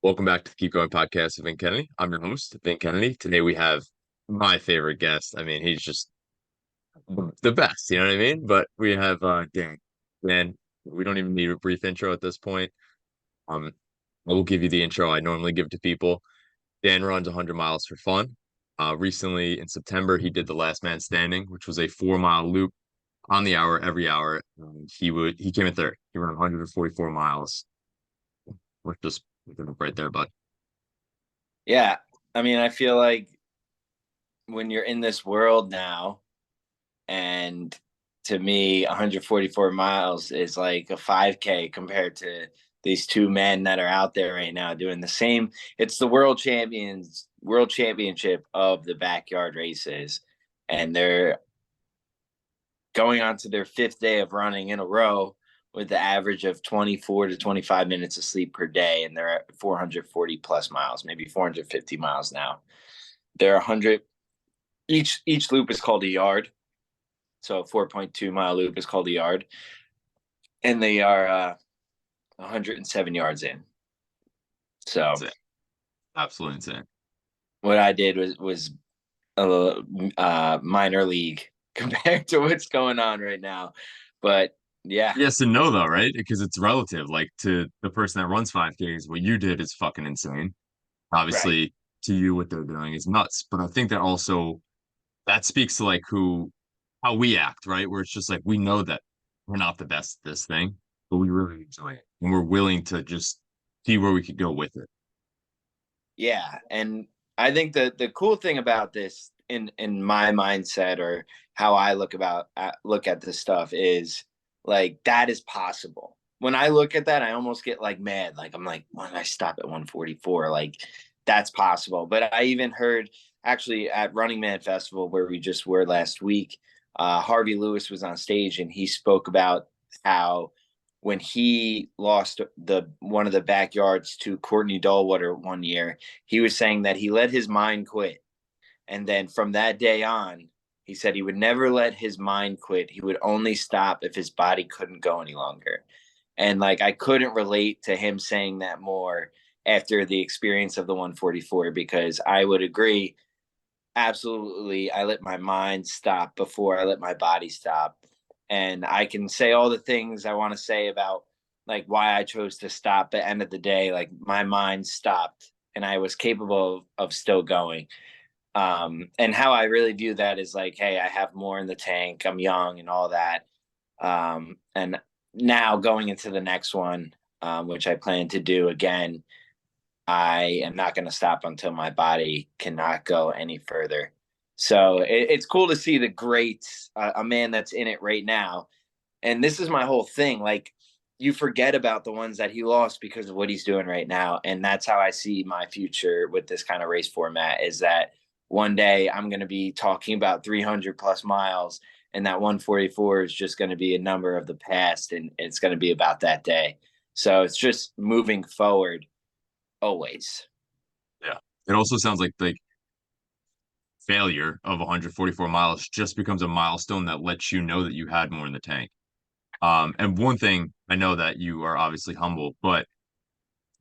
Welcome back to the Keep Going podcast with Vin Kennedy. I'm your host, Vin Kennedy. Today we have my favorite guest. I mean, he's just the best, you know what I mean? But we have Dan. Dan, we don't even need a brief intro at this point. Um, I will give you the intro I normally give to people. Dan runs 100 miles for fun. Recently in September, he did the Last Man Standing, which was a 4 mile loop on the hour every hour. He came in third. He ran 144 miles, which just right there, bud. Yeah. I mean, I feel like when you're in this world now, and to me, 144 miles is like a 5K compared to these two men that are out there right now doing the same. It's the world championship of the backyard races. And they're going on to their fifth day of running in a row with the average of 24 to 25 minutes of sleep per day. And they're at 440 plus miles, maybe 450 miles now. They're 100. Each loop is called a yard. So a 4.2 mile loop is called a yard. And they are 107 yards in. So Insane. Absolutely insane. what I did was a minor league compared to what's going on right now. But yeah, Yes and no, though, right? Because it's relative. Like to the person that runs 5Ks, what you did is fucking insane. right. Obviously, to you, what they're doing is nuts. But I think that also that speaks to like how we act, right? Where it's just like we know that we're not the best at this thing, but we really enjoy it, and we're willing to just see where we could go with it. Yeah. And I think the cool thing about this in my mindset, or how I look at this stuff, is like that is possible. When I look at that, I almost get like mad. Like I'm like, why did I stop at 144? Like that's possible. But I even heard actually at Running Man Festival where we just were last week, Harvey Lewis was on stage and he spoke about how when he lost the one of the backyards to Courtney Dahlwater one year, he was saying that he let his mind quit. And then from that day on, he said he would never let his mind quit. He would only stop if his body couldn't go any longer. And like I couldn't relate to him saying that more after the experience of the 144, because I would agree. Absolutely. I let my mind stop before I let my body stop. And I can say all the things I want to say about like why I chose to stop. At the end of the day, like my mind stopped and I was capable of still going. And how I really view that is like, hey, I have more in the tank. I'm young and all that. And now going into the next one, which I plan to do again, I am not going to stop until my body cannot go any further. So it's cool to see the greats, a man that's in it right now. And this is my whole thing. Like, you forget about the ones that he lost because of what he's doing right now. And that's how I see my future with this kind of race format, is that one day I'm going to be talking about 300 plus miles, and that 144 is just going to be a number of the past, and it's going to be about that day. So it's just moving forward always. Yeah. It also sounds like failure of 144 miles just becomes a milestone that lets you know that you had more in the tank. And one thing I know that you are obviously humble, but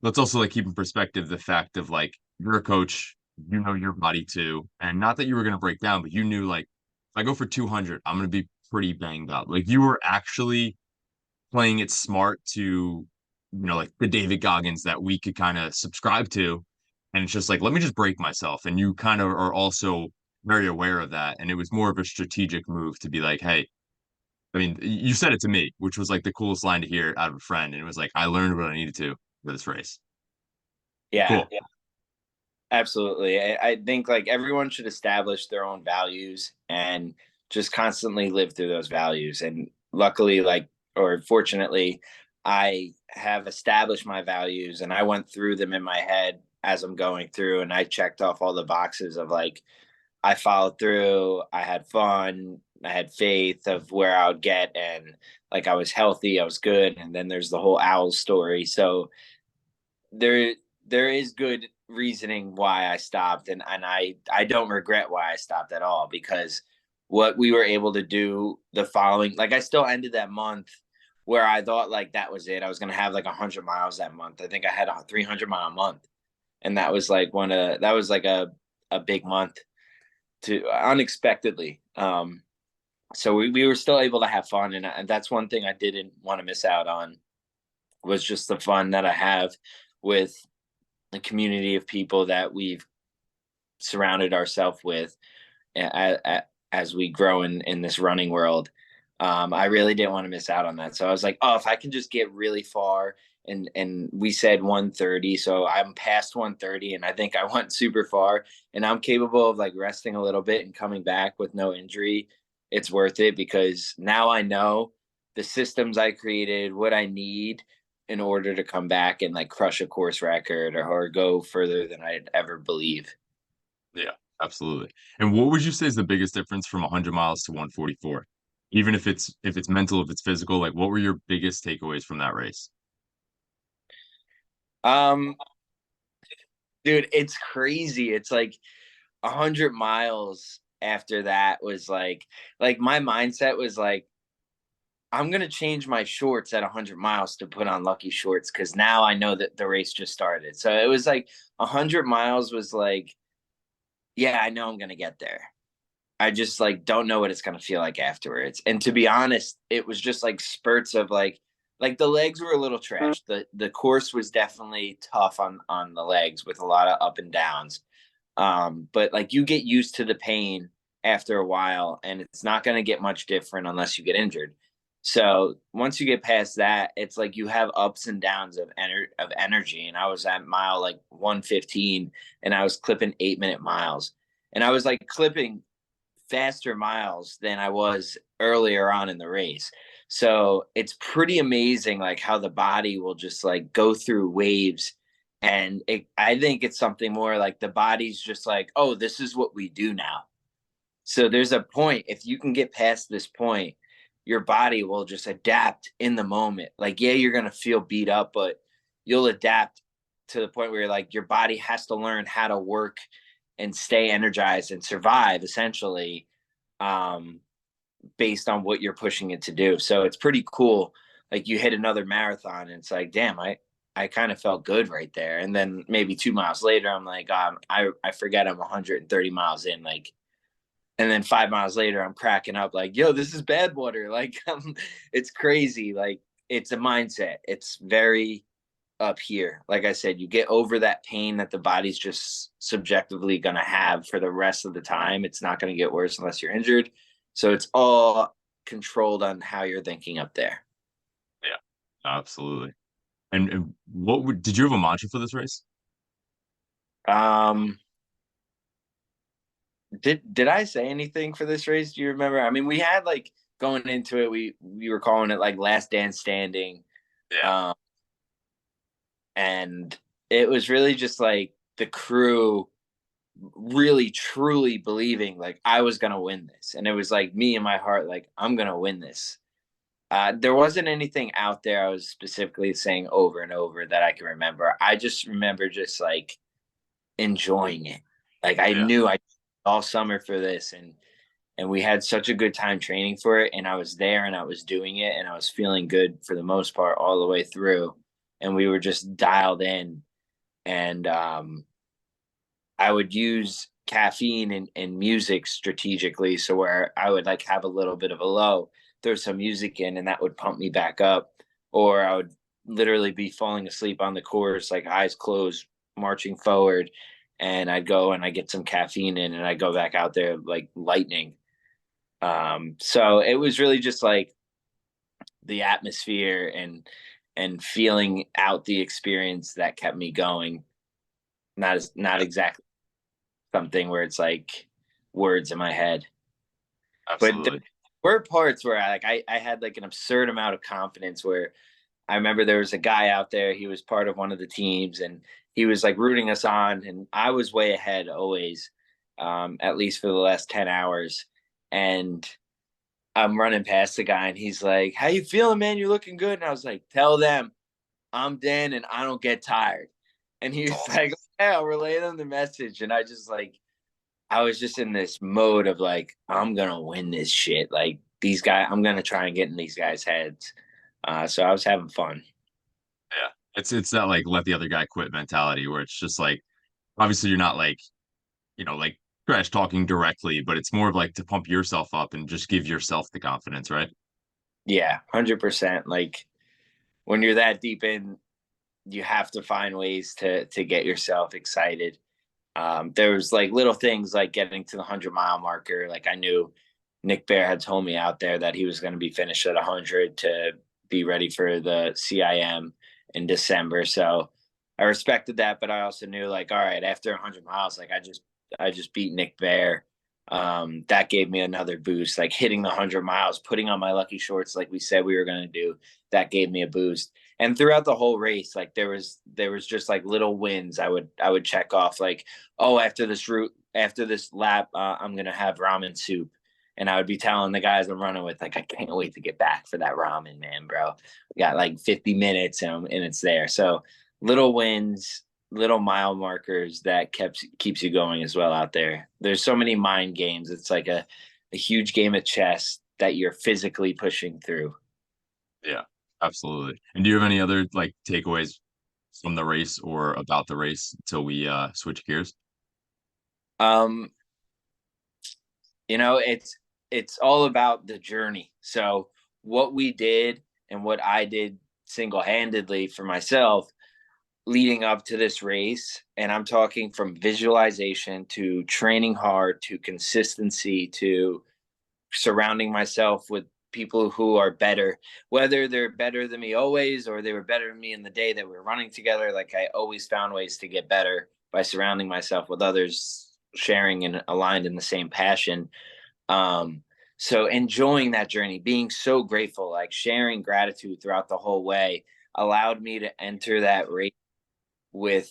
let's also like keep in perspective the fact of like you're a coach, you know your body too, and not that you were gonna break down, but you knew like if I go for 200, I'm gonna be pretty banged up. Like you were actually playing it smart to, like the David Goggins that we could kind of subscribe to, and it's just like let me just break myself, and you kind of are also very aware of that, and it was more of a strategic move to be like, hey. I mean, you said it to me, which was like the coolest line to hear out of a friend. And it was like, I learned what I needed to for this race. Yeah, Cool. absolutely. I think like everyone should establish their own values and just constantly live through those values. And luckily, like, or fortunately, I have established my values and I went through them in my head as I'm going through, and I checked off all the boxes of like, I followed through, I had fun, I had faith of where I would get, and like I was healthy, I was good. And then there's the whole owl story. So there there is good reasoning why I stopped, and I don't regret why I stopped at all, because what we were able to do the following, like I still ended that month where I thought like that was it. I was going to have like 100 miles that month. I think I had a 300-mile month. and that was like a big month to unexpectedly. So we were still able to have fun, and that's one thing I didn't want to miss out on, was just the fun that I have with the community of people that we've surrounded ourselves with as we grow in this running world. I really didn't want to miss out on that. So I was like, oh, if I can just get really far, and we said 130, so I'm past 130, and I think I went super far, and I'm capable of like resting a little bit and coming back with no injury. It's worth it, because now I know the systems I created, what I need in order to come back and like crush a course record, or go further than I'd ever believe. Yeah, absolutely. And what would you say is the biggest difference from 100 miles to 144? Even if it's mental, if it's physical, like what were your biggest takeaways from that race? Um, Dude, it's crazy. It's like 100 miles after that was like my mindset was like, I'm gonna change my shorts at 100 miles to put on lucky shorts, because now I know that the race just started. So it was like 100 miles was like, yeah, I know I'm gonna get there. I just like don't know what it's gonna feel like afterwards. And to be honest, it was just like spurts of like the legs were a little trash. The course was definitely tough on the legs, with a lot of up and downs. But like you get used to the pain after a while, and it's not going to get much different unless you get injured. So once you get past that, it's like you have ups and downs of energy. And I was at mile like 115, and I was clipping 8-minute miles, and I was like clipping faster miles than I was earlier on in the race. So it's pretty amazing, like how the body will just like go through waves. And I think it's something more like the body's just like, oh, this is what we do now. So there's a point, if you can get past this point, your body will just adapt in the moment. Like, yeah, you're going to feel beat up, but you'll adapt to the point where like your body has to learn how to work and stay energized and survive, essentially, um, based on what you're pushing it to do. So it's pretty cool. Like you hit another marathon, and it's like, damn, I kind of felt good right there. And then maybe 2 miles later, I'm like, I forget I'm 130 miles in, like, and then 5 miles later, I'm cracking up like, yo, this is bad water. Like, it's crazy. Like, it's a mindset. It's very up here. Like I said, you get over that pain that the body's just subjectively going to have for the rest of the time. It's not going to get worse unless you're injured. So it's all controlled on how you're thinking up there. Yeah, absolutely. And what would did you have a mantra for this race? Um, did I say anything for this race? Do you remember? I mean, we had like going into it, we were calling it like last dance standing. Yeah, Um, and it was really just like the crew really truly believing like I was gonna win this, and it was like me in my heart like I'm gonna win this. There wasn't anything out there I was specifically saying over and over that I can remember. I just remember just like enjoying it. Like I yeah, knew I all summer for this, and we had such a good time training for it, and I was there and I was doing it, and I was feeling good for the most part all the way through, and we were just dialed in. And I would use caffeine and music strategically. So where I would like have a little bit of a low, throw some music in, and that would pump me back up. Or I would literally be falling asleep on the course, like eyes closed, marching forward. And I'd go and I get some caffeine in, and I go back out there like lightning. So it was really just like the atmosphere and feeling out the experience that kept me going. Not yeah, exactly something where it's like words in my head. But there absolutely. were parts where I had like an absurd amount of confidence, where I remember there was a guy out there, he was part of one of the teams, and he was like rooting us on, and I was way ahead always, at least for the last 10 hours. And I'm running past the guy, and he's like, how you feeling, man? You're looking good. And I was like, tell them I'm Dan and I don't get tired. And he It's was awesome. like, yeah, I'll relay them the message. And I just like, I was just in this mode of like, I'm gonna win this shit. Like these guys, I'm gonna try and get in these guys' heads. So I was having fun. Yeah. It's that like let the other guy quit mentality where it's just like obviously you're not like, like trash talking directly, but it's more of like to pump yourself up and just give yourself the confidence, right? Yeah, 100%. Like when you're that deep in, you have to find ways to get yourself excited. There was like little things like getting to the 100-mile marker. Like I knew Nick Bear had told me out there that he was going to be finished at 100 to be ready for the CIM in December. So I respected that, but I also knew like, all right, after 100 miles, like I just beat Nick Bear. That gave me another boost. Like hitting the 100 miles, putting on my lucky shorts, like we said we were going to do, that gave me a boost. And throughout the whole race, like there was just like little wins I would check off. Like, oh, after this lap, I'm gonna have ramen soup. And I would be telling the guys I'm running with, like, I can't wait to get back for that ramen, man, bro. We got like 50 minutes and it's there. So little wins, little mile markers that keeps you going as well out there. There's so many mind games. It's like a huge game of chess that you're physically pushing through. Yeah, absolutely. And do you have any other like takeaways from the race or about the race until we switch gears? Um, it's all about the journey. So what we did and what I did single-handedly for myself leading up to this race, and I'm talking from visualization to training hard to consistency to surrounding myself with people who are better, whether they're better than me always or they were better than me in the day that we were running together. Like I always found ways to get better by surrounding myself with others sharing and aligned in the same passion. um, so enjoying that journey, being so grateful, like sharing gratitude throughout the whole way allowed me to enter that race with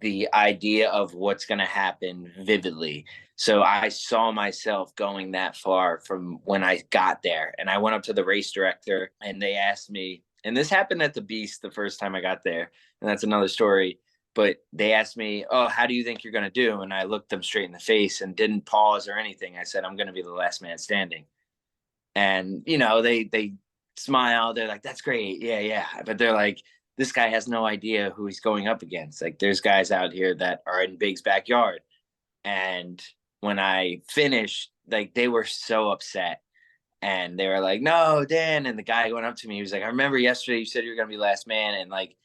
the idea of what's going to happen vividly. So I saw myself going that far from when I got there. And I went up to the race director and they asked me, and this happened at the Beast the first time I got there. And that's another story. But they asked me, "Oh, how do you think you're going to do?" And I looked them straight in the face and didn't pause or anything. I said, "I'm going to be the last man standing." And they smile, they're like, "That's great, yeah, yeah," but they're like, this guy has no idea who he's going up against. Like there's guys out here that are in Big's backyard. And when I finished, like they were so upset and they were like, "No, Dan." And the guy went up to me, he was like, "I remember yesterday you said you were going to be last man." And like,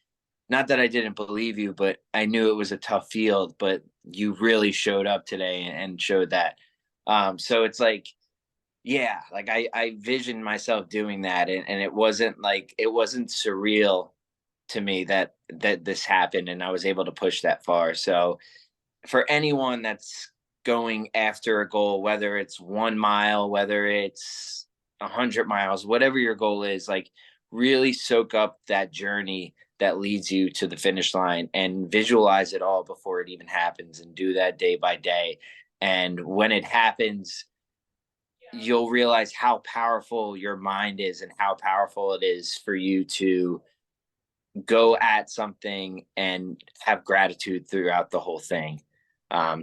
not that I didn't believe you, but I knew it was a tough field, but you really showed up today and showed that. So it's like, yeah, like I visioned myself doing that, and it wasn't surreal to me that this happened and I was able to push that far. So for anyone that's going after a goal, whether it's 1 mile, whether it's 100 miles, whatever your goal is, like really soak up that journey that leads you to the finish line and visualize it all before it even happens and do that day by day. And when it happens, you'll realize how powerful your mind is and how powerful it is for you to go at something and have gratitude throughout the whole thing.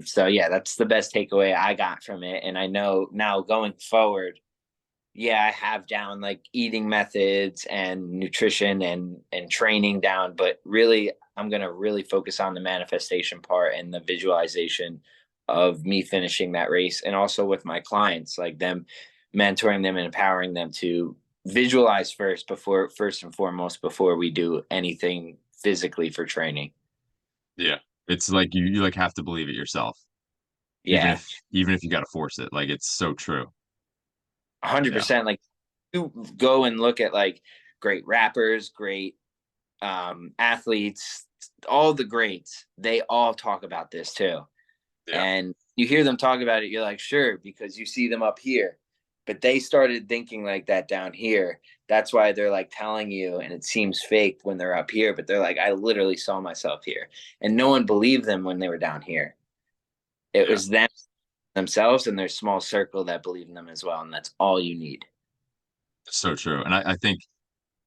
So yeah, that's the best takeaway I got from it. And I know now going forward, yeah, I have down like eating methods and nutrition and training down, but really I'm gonna really focus on the manifestation part and the visualization of me finishing that race and also with my clients, like them mentoring them and empowering them to visualize first and foremost before we do anything physically for training. Yeah. It's like you like have to believe it yourself, even Yeah, if even if you got to force it. Like it's so true. Yeah. 100%. Like you go and look at like great rappers, great athletes, all the greats, they all talk about this too. Yeah. And you hear them talk about it, you're like, sure, because you see them up here. But they started thinking like that down here. That's why they're like telling you, and it seems fake when they're up here, but they're like, I literally saw myself here. And no one believed them when they were down here. It Yeah. was them themselves and their small circle that believed in them as well. And that's all you need. It's so true. And I think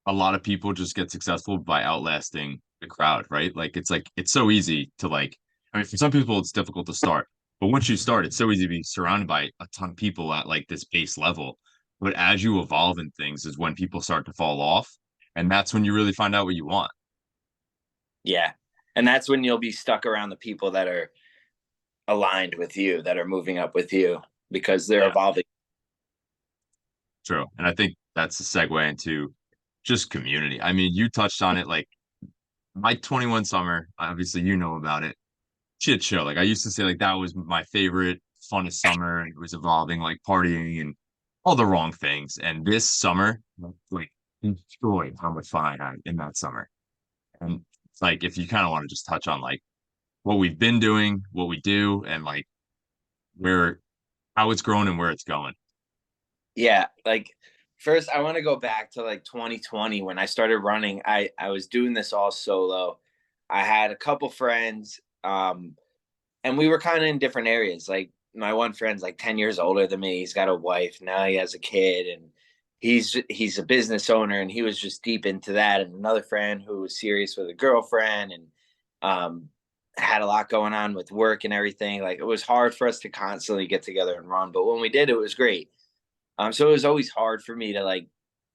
a lot of people just get successful by outlasting the crowd, right? Like it's so easy to like I mean for some people it's difficult to start, but once you start, it's so easy to be surrounded by a ton of people at like this base level. But as you evolve in things is when people start to fall off, and that's when you really find out what you want. Yeah. And that's when you'll be stuck around the people that are aligned with you, that are moving up with you because they're Yeah, evolving. true. And I think that's a segue into just community. I mean, you touched on it, like my 21 summer, obviously you know about it. Shit show. Like I used to say like that was my favorite, funnest summer, and it was evolving like partying and all the wrong things. And this summer, like enjoyed how much fun I had in that summer. And it's like if you kind of want to just touch on like what we've been doing, what we do, and like where how it's grown and where it's going. Yeah, like first I want to go back to like 2020 when I started running. I was doing this all solo. I had a couple friends, and we were kind of in different areas. Like my one friend's like 10 years older than me. He's got a wife now. He has a kid, and he's a business owner, and he was just deep into that. And another friend who was serious with a girlfriend, and um, had a lot going on with work and everything. Like it was hard for us to constantly get together and run, but when we did, it was great. So it was always hard for me to like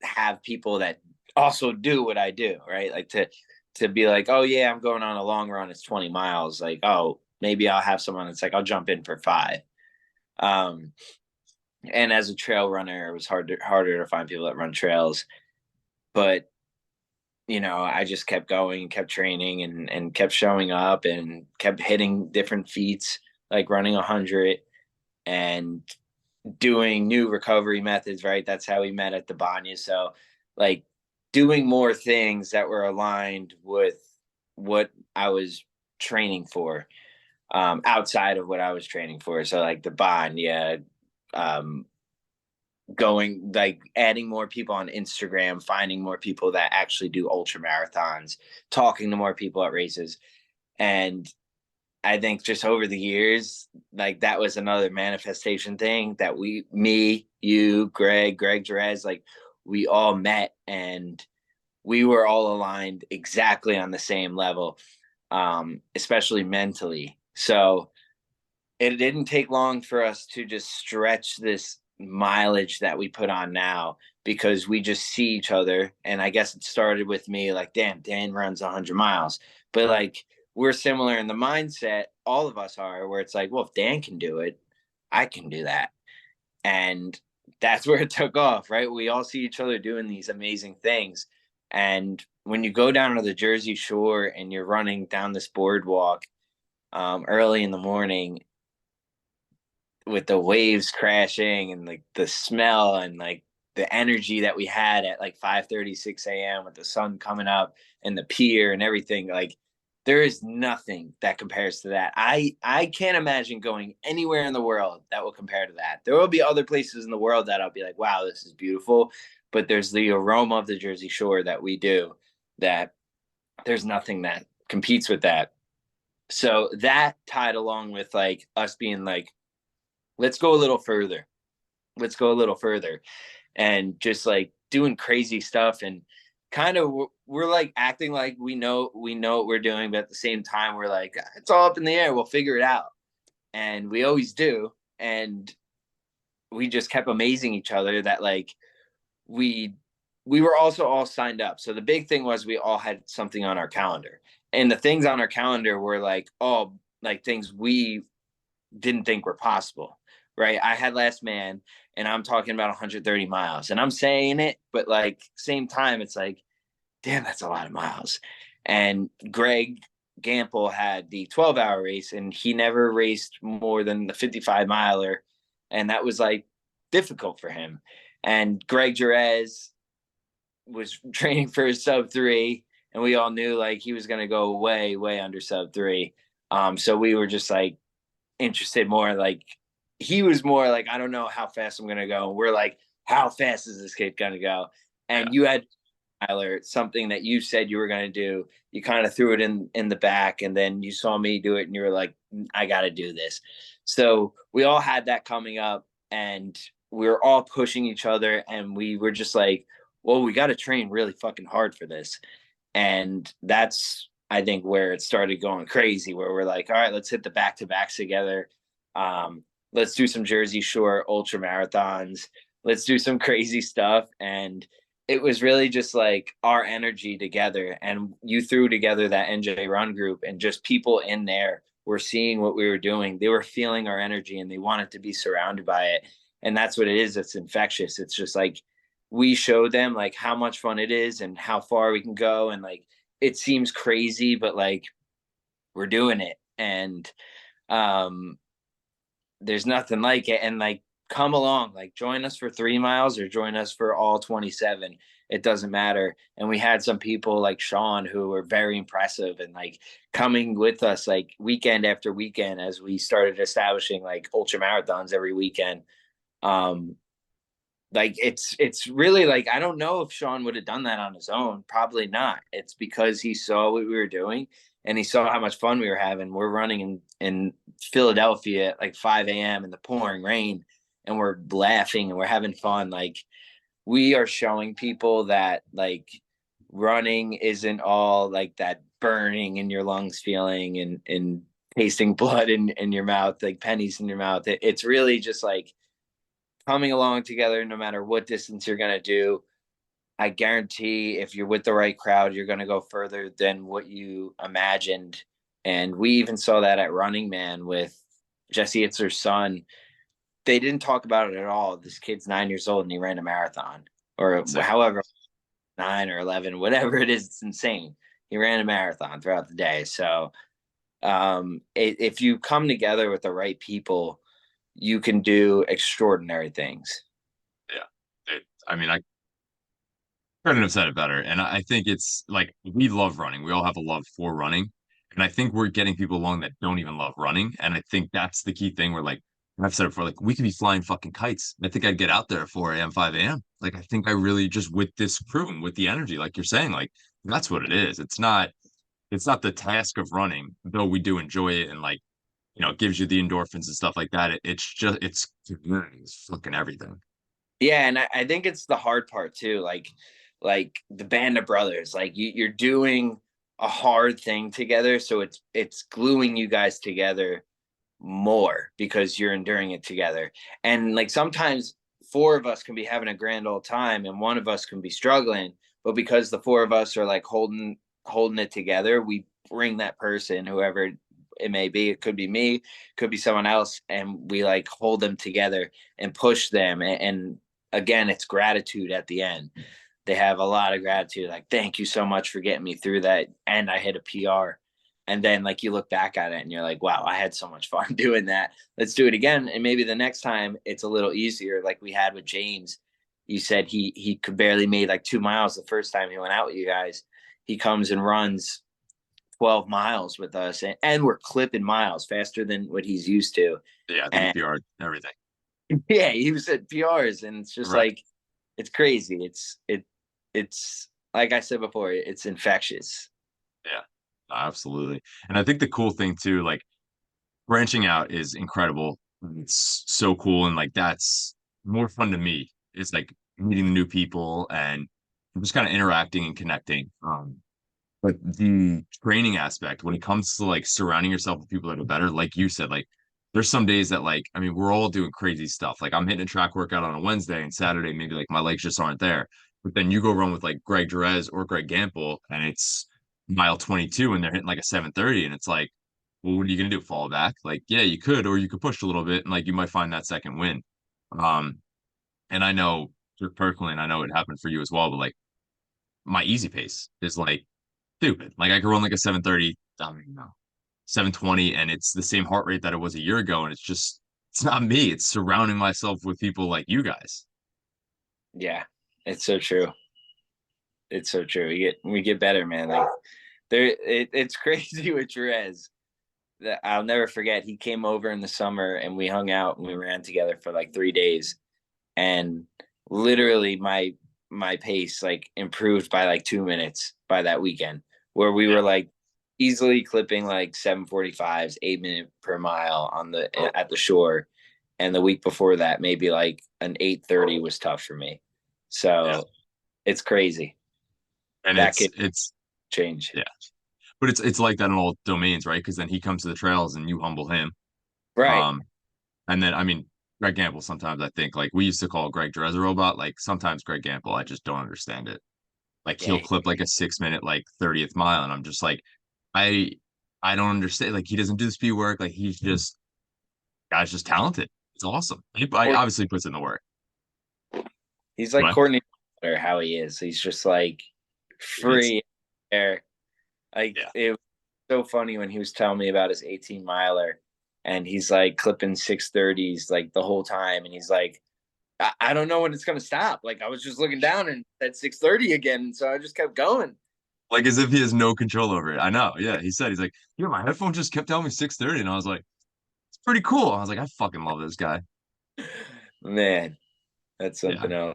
have people that also do what I do, right? Like to be like, oh yeah, I'm going on a long run. It's 20 miles. Like, oh, maybe I'll have someone that's like, I'll jump in for 5. Um, and as a trail runner, it was harder to find people that run trails. But I just kept going, kept training, and kept showing up, and kept hitting different feats, like running 100 and doing new recovery methods, right? That's how we met at the Banya. So, like, doing more things that were aligned with what I was training for, outside of what I was training for. So, like the Banya, um, going like adding more people on Instagram, finding more people that actually do ultra marathons, talking to more people at races. And I think just over the years, like that was another manifestation thing that me, you, Greg Jerez, like we all met and we were all aligned exactly on the same level, especially mentally. So it didn't take long for us to just stretch this mileage that we put on now because we just see each other. And I guess it started with me like, damn, Dan runs 100 miles. But like, we're similar in the mindset, all of us are, where it's like, well, if Dan can do it, I can do that. And that's where it took off, right? We all see each other doing these amazing things. And when you go down to the Jersey Shore and you're running down this boardwalk, early in the morning, with the waves crashing and like the smell and like the energy that we had at like 5:30, 6 a.m. with the sun coming up and the pier and everything, like there is nothing that compares to that. I can't imagine going anywhere in the world that will compare to that. There will be other places in the world that I'll be like, wow, this is beautiful, but there's the aroma of the Jersey Shore that we do, that there's nothing that competes with that. So that tied along with like us being like, let's go a little further. Let's go a little further, and just like doing crazy stuff, and kind of we're like acting like we know what we're doing, but at the same time we're like, it's all up in the air, we'll figure it out. And we always do. And we just kept amazing each other that like we we were also all signed up. So the big thing was we all had something on our calendar. And the things on our calendar were like all like things we didn't think were possible, right? I had Last Man, and I'm talking about 130 miles, and I'm saying it, but like same time, it's like, damn, that's a lot of miles. And Greg Gamble had the 12-hour race, and he never raced more than the 55 miler, and that was like difficult for him. And Greg Jerez was training for his sub 3, and we all knew like he was going to go way under sub 3. So we were just like interested more, like he was more like, I don't know how fast I'm gonna go. We're like, how fast is this kid gonna go? Yeah. And you had, Tyler, something that you said you were gonna do. You kind of threw it in the back, and then you saw me do it, and you were like, I got to do this. So we all had that coming up, and we were all pushing each other, and we were just like, well, we got to train really fucking hard for this. And that's, I think, where it started going crazy, where we're like, all right, let's hit the back to backs together. Let's do some Jersey Shore ultra marathons. Let's do some crazy stuff. And it was really just like our energy together, and you threw together that NJ Run group, and just people in there were seeing what we were doing. They were feeling our energy and they wanted to be surrounded by it. And that's what it is. It's infectious. It's just like we showed them like how much fun it is and how far we can go. And like it seems crazy, but like we're doing it. And um there's nothing like it. And like come along, like join us for 3 miles or join us for all 27. It doesn't matter. And we had some people like Sean who were very impressive and like coming with us like weekend after weekend as we started establishing like ultra marathons every weekend. um like it's really like I don't know if Sean would have done that on his own. Probably not. It's because he saw what we were doing and he saw how much fun we were having. We're running in Philadelphia at like 5 a.m. in the pouring rain, and we're laughing and we're having fun. Like we are showing people that like running isn't all like that burning in your lungs feeling and tasting blood in your mouth, like pennies in your mouth. It's really just like coming along together no matter what distance you're going to do. I guarantee if you're with the right crowd, you're going to go further than what you imagined. And we even saw that at Running Man with Jesse Itzer's son. They didn't talk about it at all. This kid's 9 years old and he ran a marathon, or Sick. however, 9 or 11, whatever it is. It's insane. He ran a marathon throughout the day. So if you come together with the right people, you can do extraordinary things. Yeah. I mean, I couldn't have said it better. And I think it's like we love running. We all have a love for running. And I think we're getting people along that don't even love running. And I think that's the key thing where like I've said it before, like we could be flying fucking kites. I think I'd get out there at 4 a.m., 5 a.m. Like I think I really just with this crew and with the energy, like you're saying, like that's what it is. It's not the task of running, though we do enjoy it and like, it gives you the endorphins and stuff like that. It's fucking everything. Yeah, and I think it's the hard part too. Like the band of brothers, like you're doing a hard thing together, so it's gluing you guys together more because you're enduring it together. And like sometimes four of us can be having a grand old time and one of us can be struggling, but because the four of us are like holding it together, we bring that person, whoever it may be. It could be me, could be someone else, and we like hold them together and push them. And again, it's gratitude at the end. They have a lot of gratitude, like thank you so much for getting me through that, and I hit a PR. And then like you look back at it and you're like, wow, I had so much fun doing that. Let's do it again. And maybe the next time it's a little easier, like we had with James. You said he could barely made like 2 miles the first time he went out with you guys. He comes and runs 12 miles with us, and we're clipping miles faster than what he's used to. Yeah, I think And PR, everything. yeah, he was at PRs, and it's just Right. like it's crazy. It's like I said before, it's infectious. Yeah, absolutely. And I think the cool thing too, like branching out is incredible. It's so cool. And like that's more fun to me. It's like meeting new people and just kind of interacting and connecting. But the training aspect, when it comes to like surrounding yourself with people that are better, like you said, like there's some days that like, I mean, we're all doing crazy stuff. Like I'm hitting a track workout on a Wednesday and Saturday, maybe like my legs just aren't there. But then you go run with like Greg Jerez or Greg Gamble and it's mile 22 and they're hitting like a 7:30 and it's like, well, what are you gonna do? Fall back? Like, yeah, you could, or you could push a little bit and like you might find that second win. Um, and I know just personally, and I know it happened for you as well, but like my easy pace is like stupid. Like I could run like a 7:30, I don't even know, 7:20, and it's the same heart rate that it was a year ago. And it's not me. It's surrounding myself with people like you guys. Yeah, it's so true. It's so true. We get better, man. Like it's crazy with Jerez. That I'll never forget. He came over in the summer and we hung out and we ran together for like 3 days. And literally my pace like improved by like 2 minutes by that weekend, where we Yeah. were like easily clipping like 7:45s, 8 minute per mile on the at the shore. And the week before that, maybe like an 8:30 was tough for me. Yeah. So it's crazy. And That it's could it's change. yeah. But it's like that in all domains, right? Because then he comes to the trails and you humble him. Right. Um, and then I mean, Greg Gamble, sometimes I think like we used to call Greg Jerez a robot. Like sometimes Greg Gamble, I just don't understand it. Like he'll Yeah, clip like a 6 minute like 30th mile, and I'm just like, I I don't understand. Like he doesn't do the speed work. Like he's just guy's just talented. It's awesome. I Or obviously puts in the work. he's like But Courtney, or how he is. He's just like he is. free air. Like Yeah. it was so funny when he was telling me about his 18 miler, and he's like clipping 630s like the whole time, and he's like, I don't know when it's gonna stop. Like I was just looking down and at 630 again, so I just kept going. Like as if he has no control over it. I know. Yeah. He said he's like, yeah, my headphone just kept telling me 6:30. And I was like, it's pretty cool. I was like, I fucking love this guy. Man, that's Yeah. something else.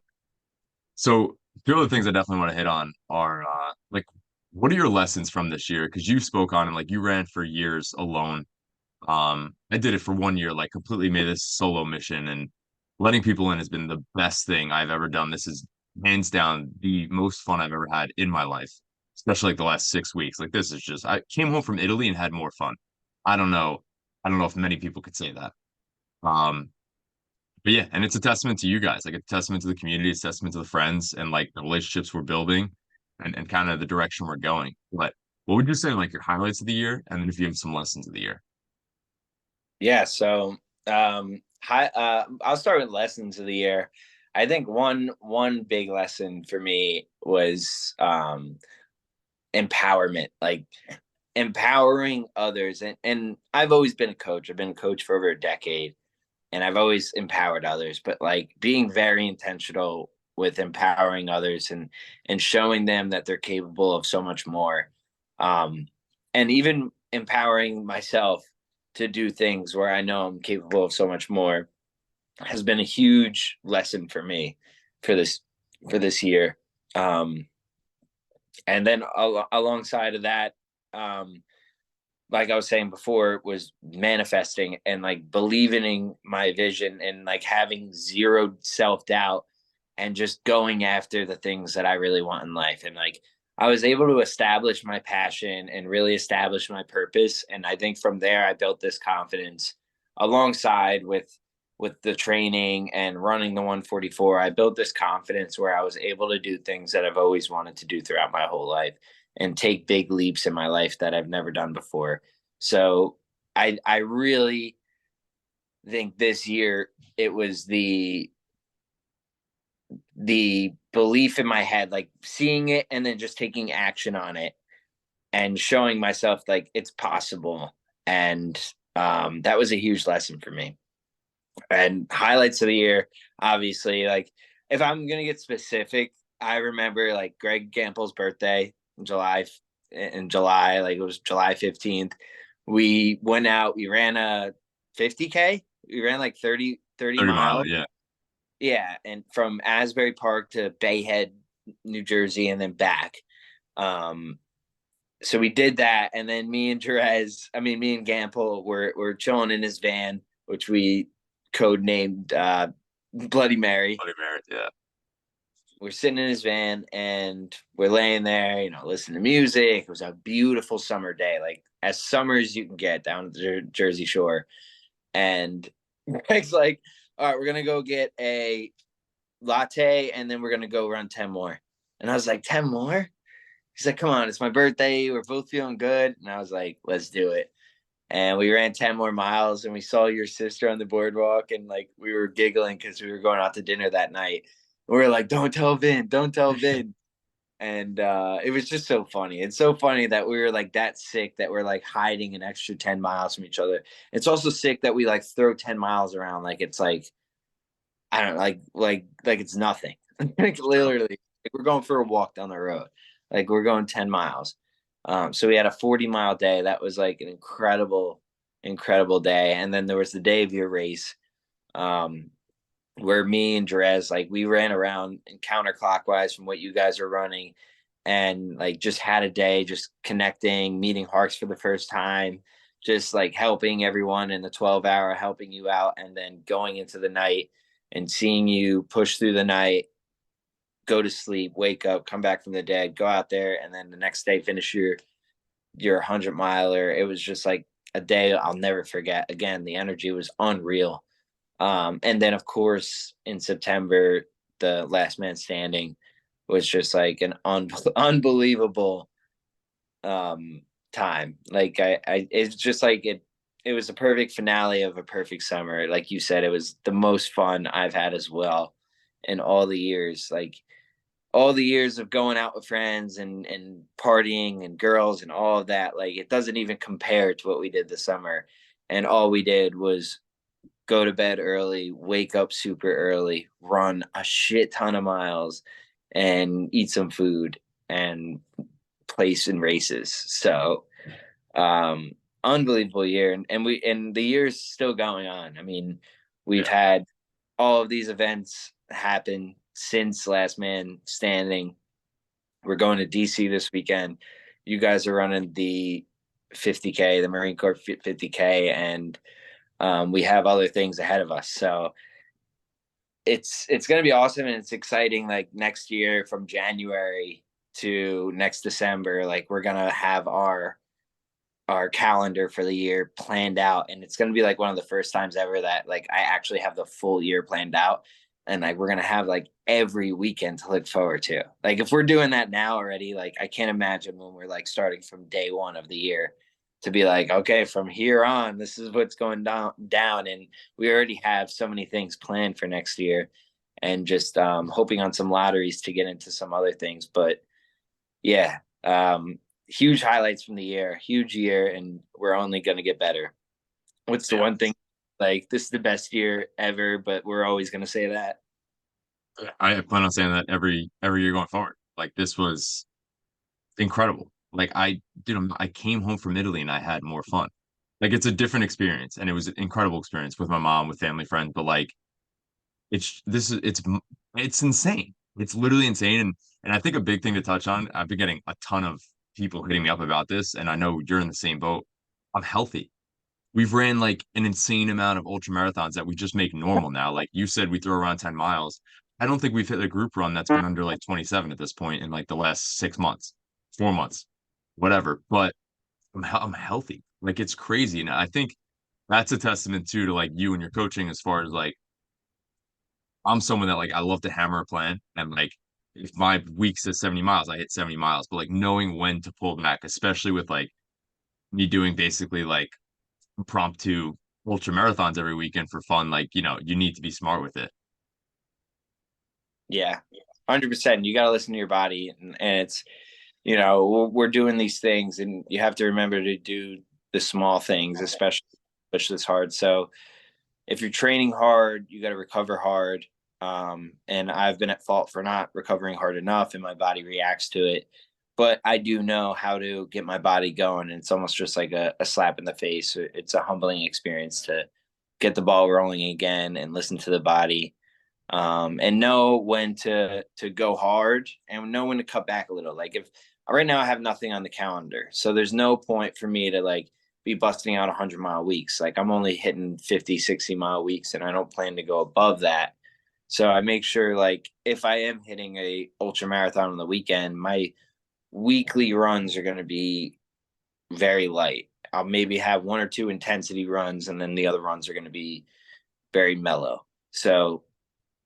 So two other things I definitely want to hit on are like what are your lessons from this year? Because you spoke on and like you ran for years alone. I did it for 1 year, like completely made this solo mission, and letting people in has been the best thing I've ever done. This is hands down the most fun I've ever had in my life, especially like the last 6 weeks. Like this is just I came home from Italy and had more fun. I don't know. I don't know if many people could say that. Um, but yeah, and it's a testament to you guys, like a testament to the community, it's a testament to the friends and like the relationships we're building and kind of the direction we're going. But what would you say like your highlights of the year? And then if you have some lessons of the year. Yeah, so I'll start with lessons of the year. I think one big lesson for me was empowerment, like empowering others. And I've always been a coach. I've been a coach for over a decade, and I've always empowered others, but like being very intentional with empowering others and showing them that they're capable of so much more. Um, and even empowering myself to do things where I know I'm capable of so much more has been a huge lesson for me for this year. Um, and then alongside of that, um, like I was saying before, was manifesting and like believing in my vision and like having zero self doubt and just going after the things that I really want in life. And like I was able to establish my passion and really establish my purpose. And I think from there I built this confidence alongside with the training and running the 144. I built this confidence where I was able to do things that I've always wanted to do throughout my whole life and take big leaps in my life that I've never done before. So I really think this year it was the belief in my head, like seeing it and then just taking action on it and showing myself like it's possible. And that was a huge lesson for me. And highlights of the year, obviously, like if I'm gonna get specific, I remember like Greg Gample's birthday in July, like it was July 15th. We went out, we ran a 50K. We ran like 30 30 mile, miles. yeah. Yeah, and from Asbury Park to Bayhead, New Jersey, and then back. Um, so we did that, and then me and Gample were chilling in his van, which we codenamed Bloody Mary. Bloody Mary, yeah. We're sitting in his van and we're laying there, listening to music. It was a beautiful summer day, like as summer as you can get down at the Jersey Shore. And Greg's like, all right, we're gonna go get a latte and then we're gonna go run 10 more. And I was like, 10 more? He's like, come on, it's my birthday. We're both feeling good. And I was like, let's do it. And we ran 10 more miles and we saw your sister on the boardwalk and like we were giggling because we were going out to dinner that night. We were like, don't tell Vin, don't tell Vin. And it was just so funny. It's so funny that we were like that sick that we're like hiding an extra 10 miles from each other. It's also sick that we like throw 10 miles around like it's like I don't know, like it's nothing. Like literally, like we're going for a walk down the road. Like we're going 10 miles. So we had a 40-mile day. That was like an incredible day. And then there was the day of your race, where me and Jerez, like we ran around and counterclockwise from what you guys are running and like just had a day just connecting, meeting Harks for the first time, just like helping everyone in the 12-hour, helping you out, and then going into the night and seeing you push through the night, go to sleep, wake up, come back from the dead, go out there, and then the next day finish your 100 miler. It was just like a day I'll never forget. Again, the energy was unreal. And then of course in September, the last man standing was just like an unbelievable um time. Like it's just like it was a perfect finale of a perfect summer. Like you said, it was the most fun I've had as well in all the years. Like all the years of going out with friends and partying and girls and all of that, like it doesn't even compare to what we did this summer. And all we did was go to bed early, wake up super early, run a shit ton of miles, and eat some food and place in races. So um unbelievable year. And the year's still going on. I mean, we've Yeah. had all of these events happen since last man standing. We're going to DC this weekend. You guys are running the 50K, the Marine Corps 50K, and we have other things ahead of us. So it's going to be awesome, and it's exciting. Like next year, from January to next December, like we're gonna have our calendar for the year planned out, and it's going to be like one of the first times ever that like I actually have the full year planned out, and like we're going to have like every weekend to look forward to. Like if we're doing that now already, like I can't imagine when we're like starting from day one of the year to be like, okay, from here on this is what's going down. And we already have so many things planned for next year, and just hoping on some lotteries to get into some other things. But yeah, huge highlights from the year, huge year, and we're only going to get better. What's the Yeah. one thing like this is the best year ever, but we're always going to say that? I plan on saying that every year going forward. Like this was incredible. Like I came home from Italy and I had more fun. Like it's a different experience and it was an incredible experience with my mom, with family, friends, but like it's insane. It's literally insane. And I think a big thing to touch on, I've been getting a ton of people hitting me up about this, and I know you're in the same boat. I'm healthy. We've ran like an insane amount of ultra marathons that we just make normal now. Like you said, we throw around 10 miles. I don't think we've hit a group run that's been under like 27 at this point in like the last 6 months, 4 months, whatever. But I'm healthy. Like it's crazy. And I think that's a testament too to like you and your coaching as far as like I'm someone that like I love to hammer a plan and like if my week says 70 miles, I hit 70 miles. But like knowing when to pull back, especially with like me doing basically like impromptu ultra marathons every weekend for fun, like you need to be smart with it. Yeah, 100%. You got to listen to your body, and it's we're doing these things, and you have to remember to do the small things, especially push this hard. So if you're training hard, you got to recover hard. And I've been at fault for not recovering hard enough, and my body reacts to it. But I do know how to get my body going. And it's almost just like a slap in the face. It's a humbling experience to get the ball rolling again and listen to the body, and know when to go hard and know when to cut back a little. Like if right now I have nothing on the calendar, so there's no point for me to like be busting out 100-mile weeks. Like I'm only hitting 50, 60-mile weeks, and I don't plan to go above that. So I make sure like if I am hitting a ultra marathon on the weekend, my weekly runs are going to be very light. I'll maybe have one or two intensity runs, and then the other runs are going to be very mellow. So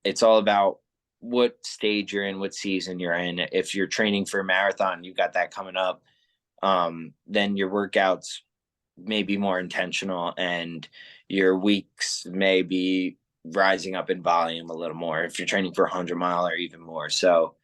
it's all about what stage you're in, what season you're in. If you're training for a marathon, you've got that coming up, then your workouts may be more intentional, and your weeks may be rising up in volume a little more if you're training for a 100-mile or even more. So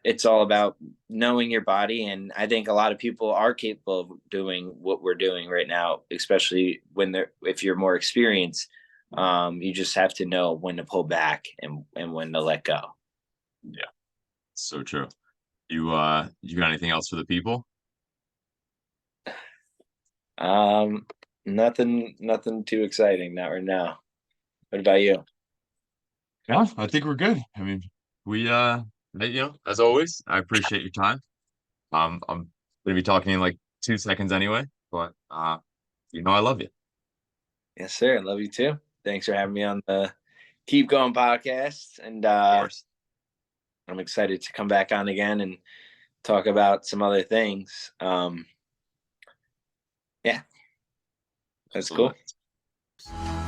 it's all about knowing your body. And I think a lot of people are capable of doing what we're doing right now, especially when they're, if you're more experienced. You just have to know when to pull back and when to let go. Yeah, so true. You got anything else for the people? Um, nothing too exciting, not right now. What about you? Yeah, I think we're good. I mean, we as always, I appreciate your time. I'm gonna be talking in like 2 seconds anyway, but I love you. Yes, sir. Love you too. Thanks for having me on the Keep Going podcast. And Of course. I'm excited to come back on again and talk about some other things. Yeah, that's cool. Absolutely.